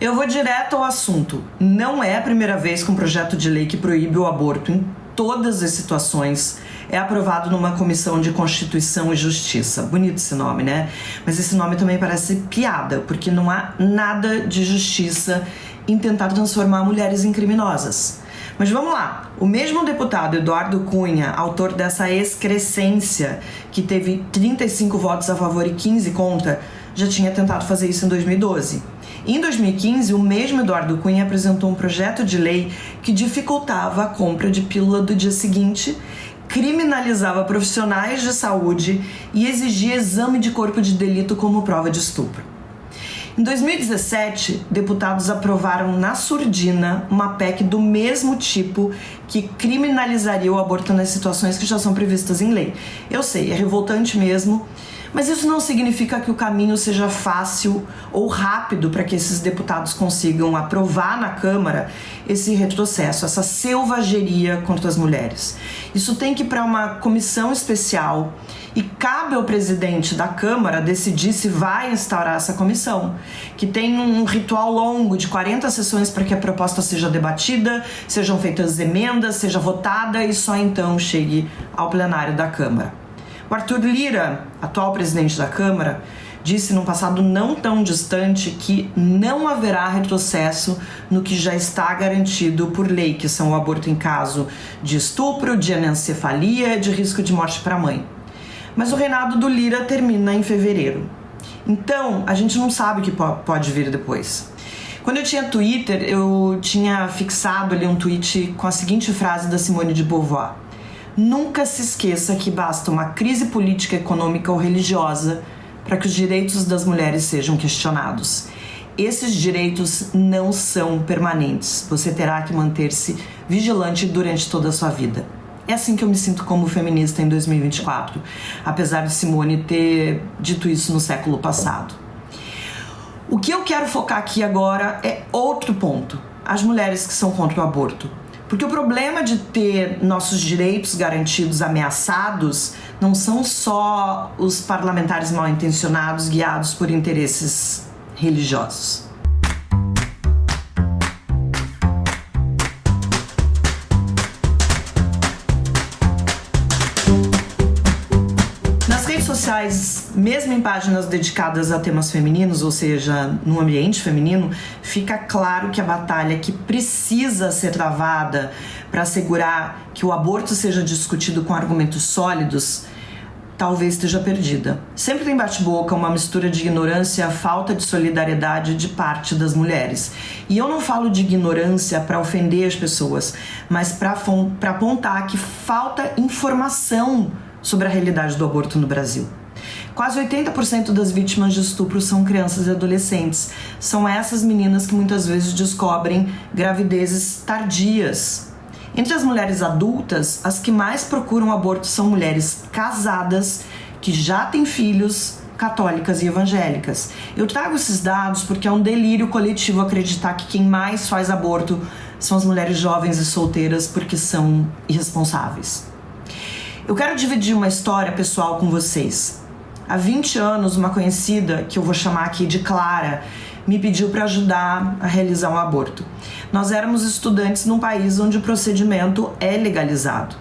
Eu vou direto ao assunto. Não é a primeira vez que um projeto de lei que proíbe o aborto em todas as situações é aprovado numa comissão de Constituição e Justiça. Bonito esse nome, né? Mas esse nome também parece piada, porque não há nada de justiça em tentar transformar mulheres em criminosas. Mas vamos lá, o mesmo deputado Eduardo Cunha, autor dessa excrescência que teve 35 votos a favor e 15 contra, já tinha tentado fazer isso em 2012. Em 2015, o mesmo Eduardo Cunha apresentou um projeto de lei que dificultava a compra de pílula do dia seguinte, criminalizava profissionais de saúde e exigia exame de corpo de delito como prova de estupro. Em 2017, deputados aprovaram na surdina uma PEC do mesmo tipo que criminalizaria o aborto nas situações que já são previstas em lei. Eu sei, é revoltante mesmo, mas isso não significa que o caminho seja fácil ou rápido para que esses deputados consigam aprovar na Câmara esse retrocesso, essa selvageria contra as mulheres. Isso tem que ir para uma comissão especial e cabe ao presidente da Câmara decidir se vai instaurar essa comissão, que tem um ritual longo de 40 sessões para que a proposta seja debatida, sejam feitas emendas, seja votada e só então chegue ao plenário da Câmara. O Arthur Lira, atual presidente da Câmara, disse num passado não tão distante que não haverá retrocesso no que já está garantido por lei, que são o aborto em caso de estupro, de anencefalia e de risco de morte para a mãe. Mas o reinado do Lira termina em fevereiro. Então, a gente não sabe o que pode vir depois. Quando eu tinha Twitter, eu tinha fixado ali um tweet com a seguinte frase da Simone de Beauvoir: nunca se esqueça que basta uma crise política, econômica ou religiosa para que os direitos das mulheres sejam questionados. Esses direitos não são permanentes. Você terá que manter-se vigilante durante toda a sua vida. É assim que eu me sinto como feminista em 2024, apesar de Simone ter dito isso no século passado. O que eu quero focar aqui agora é outro ponto: as mulheres que são contra o aborto. Porque o problema de ter nossos direitos garantidos ameaçados não são só os parlamentares mal intencionados guiados por interesses religiosos. Nas redes sociais, mesmo em páginas dedicadas a temas femininos, ou seja, no ambiente feminino, fica claro que a batalha que precisa ser travada para assegurar que o aborto seja discutido com argumentos sólidos talvez esteja perdida. Sempre tem bate-boca, uma mistura de ignorância, falta de solidariedade de parte das mulheres. E eu não falo de ignorância para ofender as pessoas, mas para apontar que falta informação sobre a realidade do aborto no Brasil. Quase 80% das vítimas de estupro são crianças e adolescentes. São essas meninas que muitas vezes descobrem gravidezes tardias. Entre as mulheres adultas, as que mais procuram aborto são mulheres casadas, que já têm filhos, católicas e evangélicas. Eu trago esses dados porque é um delírio coletivo acreditar que quem mais faz aborto são as mulheres jovens e solteiras porque são irresponsáveis. Eu quero dividir uma história pessoal com vocês. Há 20 anos, uma conhecida, que eu vou chamar aqui de Clara, me pediu para ajudar a realizar um aborto. Nós éramos estudantes num país onde o procedimento é legalizado.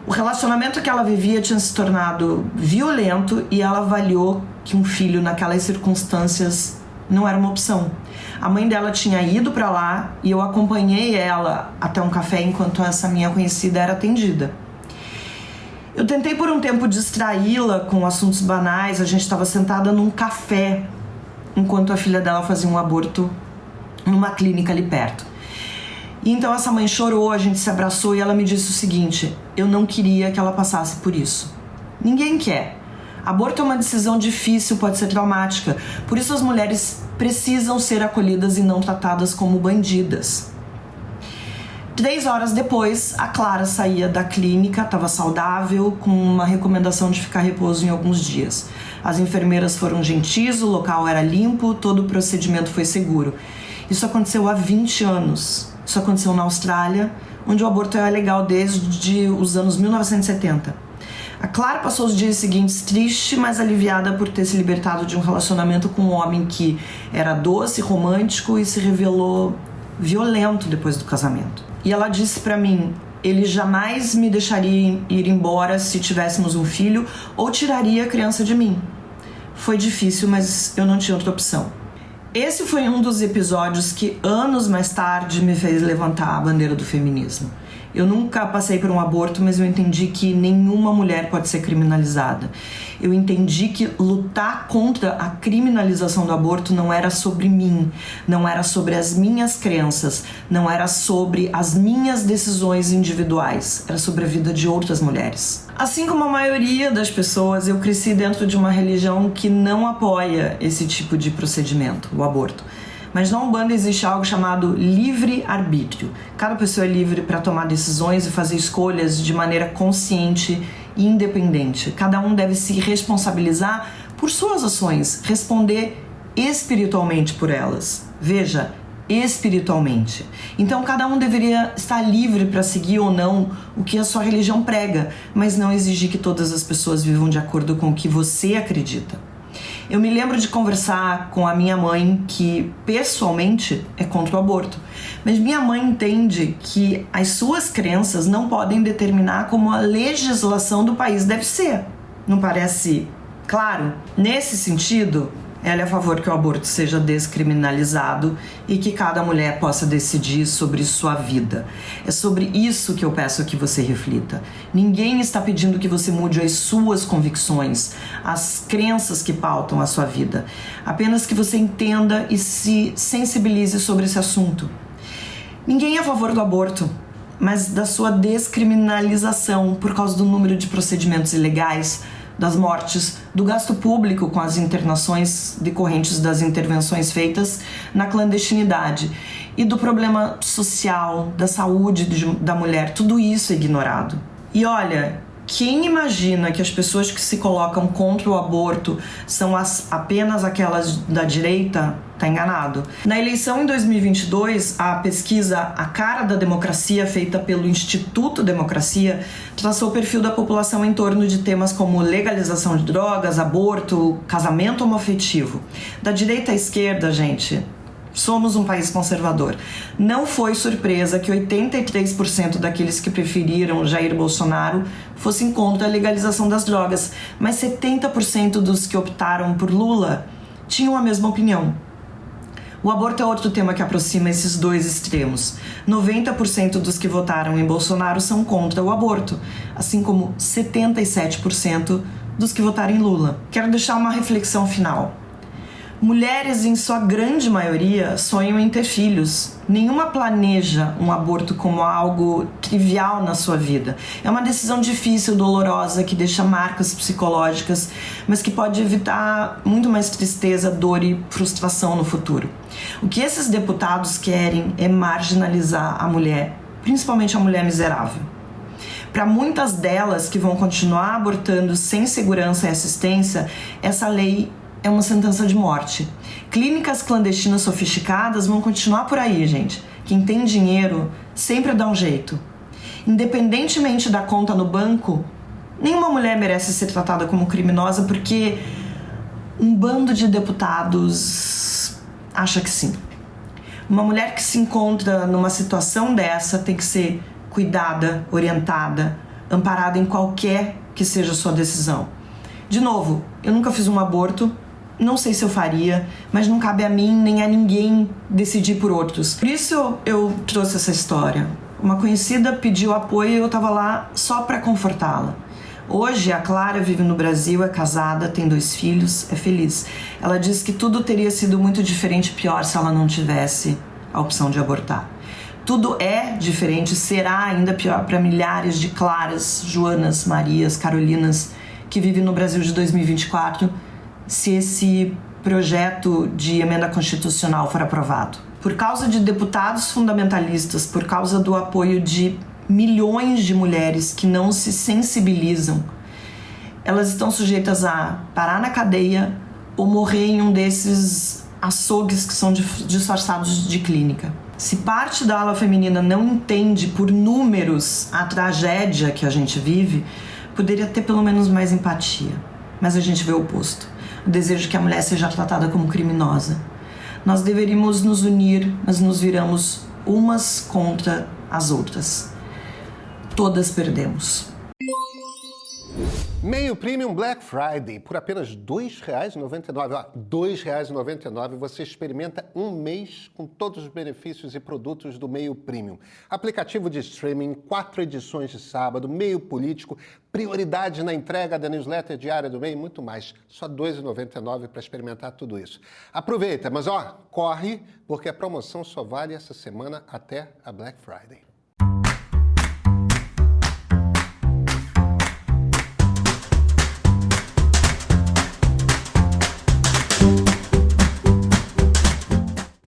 O relacionamento que ela vivia tinha se tornado violento e ela avaliou que um filho naquelas circunstâncias não era uma opção. A mãe dela tinha ido para lá e eu acompanhei ela até um café enquanto essa minha conhecida era atendida. Eu tentei por um tempo distraí-la com assuntos banais. A gente estava sentada num café enquanto a filha dela fazia um aborto numa clínica ali perto. E então essa mãe chorou, a gente se abraçou e ela me disse o seguinte: eu não queria que ela passasse por isso. Ninguém quer. Aborto é uma decisão difícil, pode ser traumática. Por isso as mulheres precisam ser acolhidas e não tratadas como bandidas. 3 horas depois, a Clara saía da clínica, estava saudável, com uma recomendação de ficar repouso em alguns dias. As enfermeiras foram gentis, o local era limpo, todo o procedimento foi seguro. Isso aconteceu há 20 anos. Isso aconteceu na Austrália, onde o aborto é legal desde os anos 1970. A Clara passou os dias seguintes triste, mas aliviada por ter se libertado de um relacionamento com um homem que era doce, romântico e se revelou violento depois do casamento. E ela disse pra mim: ele jamais me deixaria ir embora se tivéssemos um filho ou tiraria a criança de mim. Foi difícil, mas eu não tinha outra opção. Esse foi um dos episódios que anos mais tarde me fez levantar a bandeira do feminismo. Eu nunca passei por um aborto, mas eu entendi que nenhuma mulher pode ser criminalizada. Eu entendi que lutar contra a criminalização do aborto não era sobre mim, não era sobre as minhas crenças, não era sobre as minhas decisões individuais, era sobre a vida de outras mulheres. Assim como a maioria das pessoas, eu cresci dentro de uma religião que não apoia esse tipo de procedimento, o aborto. Mas na Umbanda existe algo chamado livre-arbítrio. Cada pessoa é livre para tomar decisões e fazer escolhas de maneira consciente e independente. Cada um deve se responsabilizar por suas ações, responder espiritualmente por elas. Veja, espiritualmente. Então cada um deveria estar livre para seguir ou não o que a sua religião prega, mas não exigir que todas as pessoas vivam de acordo com o que você acredita. Eu me lembro de conversar com a minha mãe, que pessoalmente é contra o aborto. Mas minha mãe entende que as suas crenças não podem determinar como a legislação do país deve ser. Não parece claro? Nesse sentido, ela é a favor que o aborto seja descriminalizado e que cada mulher possa decidir sobre sua vida. É sobre isso que eu peço que você reflita. Ninguém está pedindo que você mude as suas convicções, as crenças que pautam a sua vida. Apenas que você entenda e se sensibilize sobre esse assunto. Ninguém é a favor do aborto, mas da sua descriminalização por causa do número de procedimentos ilegais, das mortes, do gasto público com as internações decorrentes das intervenções feitas na clandestinidade e do problema social, da saúde da mulher. Tudo isso é ignorado. E olha, quem imagina que as pessoas que se colocam contra o aborto são apenas aquelas da direita, está enganado. Na eleição em 2022, a pesquisa A Cara da Democracia, feita pelo Instituto Democracia, traçou o perfil da população em torno de temas como legalização de drogas, aborto, casamento homoafetivo. Da direita à esquerda, gente, somos um país conservador. Não foi surpresa que 83% daqueles que preferiram Jair Bolsonaro fossem contra a legalização das drogas, mas 70% dos que optaram por Lula tinham a mesma opinião. O aborto é outro tema que aproxima esses dois extremos. 90% dos que votaram em Bolsonaro são contra o aborto, assim como 77% dos que votaram em Lula. Quero deixar uma reflexão final. Mulheres, em sua grande maioria, sonham em ter filhos. Nenhuma planeja um aborto como algo trivial na sua vida. É uma decisão difícil, dolorosa, que deixa marcas psicológicas, mas que pode evitar muito mais tristeza, dor e frustração no futuro. O que esses deputados querem é marginalizar a mulher, principalmente a mulher miserável. Para muitas delas que vão continuar abortando sem segurança e assistência, essa lei é uma sentença de morte. Clínicas clandestinas sofisticadas vão continuar por aí, gente. Quem tem dinheiro sempre dá um jeito. Independentemente da conta no banco, nenhuma mulher merece ser tratada como criminosa porque um bando de deputados acha que sim. Uma mulher que se encontra numa situação dessa tem que ser cuidada, orientada, amparada em qualquer que seja a sua decisão. De novo, eu nunca fiz um aborto, não sei se eu faria, mas não cabe a mim nem a ninguém decidir por outros. Por isso eu trouxe essa história. Uma conhecida pediu apoio e eu estava lá só para confortá-la. Hoje a Clara vive no Brasil, é casada, tem 2 filhos, é feliz. Ela diz que tudo teria sido muito diferente e pior se ela não tivesse a opção de abortar. Tudo é diferente, será ainda pior para milhares de Claras, Joanas, Marias, Carolinas que vivem no Brasil de 2024 se esse projeto de emenda constitucional for aprovado. Por causa de deputados fundamentalistas, por causa do apoio de milhões de mulheres que não se sensibilizam, elas estão sujeitas a parar na cadeia ou morrer em um desses açougues que são disfarçados de clínica. Se parte da ala feminina não entende por números a tragédia que a gente vive, Poderia ter pelo menos mais empatia, mas a gente vê o oposto. O desejo de que a mulher seja tratada como criminosa. Nós deveríamos nos unir, mas nos viramos umas contra as outras. Todas perdemos. Meio Premium Black Friday, por apenas R$ 2,99. R$ 2,99 você experimenta um mês com todos os benefícios e produtos do Meio Premium. Aplicativo de streaming, 4 edições de sábado, meio político, prioridade na entrega da newsletter diária do Meio e muito mais. Só R$ 2,99 para experimentar tudo isso. Aproveita, mas corre, porque a promoção só vale essa semana até a Black Friday.